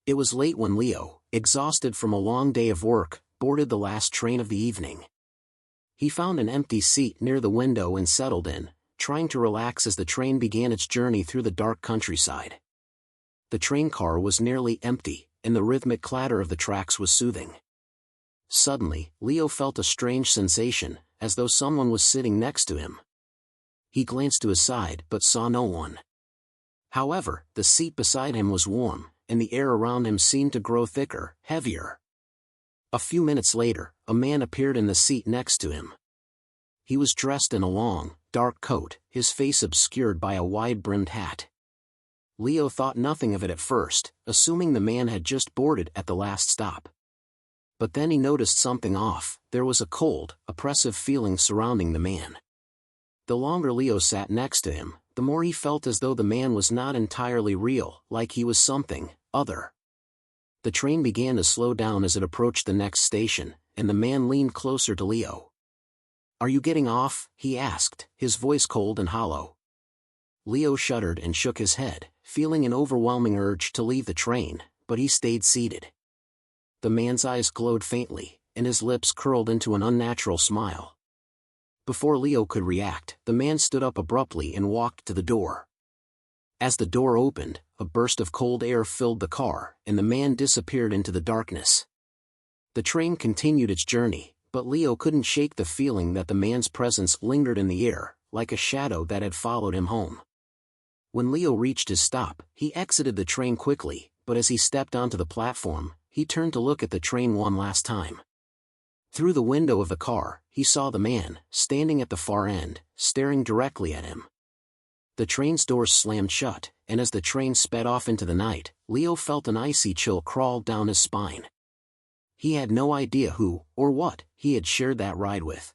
It was late when Leo, exhausted from a long day of work, boarded the last train of the evening. He found an empty seat near the window and settled in, trying to relax as the train began its journey through the dark countryside. The train car was nearly empty, and the rhythmic clatter of the tracks was soothing. Suddenly, Leo felt a strange sensation, as though someone was sitting next to him. He glanced to his side but saw no one. However, the seat beside him was warm, and the air around him seemed to grow thicker, heavier. A few minutes later, a man appeared in the seat next to him. He was dressed in a long, dark coat, his face obscured by a wide-brimmed hat. Leo thought nothing of it at first, assuming the man had just boarded at the last stop. But then he noticed something off. There was a cold, oppressive feeling surrounding the man. The longer Leo sat next to him, the more he felt as though the man was not entirely real, like he was something other. The train began to slow down as it approached the next station, and the man leaned closer to Leo. "Are you getting off?" he asked, his voice cold and hollow. Leo shuddered and shook his head, feeling an overwhelming urge to leave the train, but he stayed seated. The man's eyes glowed faintly, and his lips curled into an unnatural smile. Before Leo could react, the man stood up abruptly and walked to the door. As the door opened, a burst of cold air filled the car, and the man disappeared into the darkness. The train continued its journey, but Leo couldn't shake the feeling that the man's presence lingered in the air, like a shadow that had followed him home. When Leo reached his stop, he exited the train quickly, but as he stepped onto the platform, he turned to look at the train one last time. Through the window of the car, he saw the man, standing at the far end, staring directly at him. The train's doors slammed shut, and as the train sped off into the night, Leo felt an icy chill crawl down his spine. He had no idea who, or what, he had shared that ride with.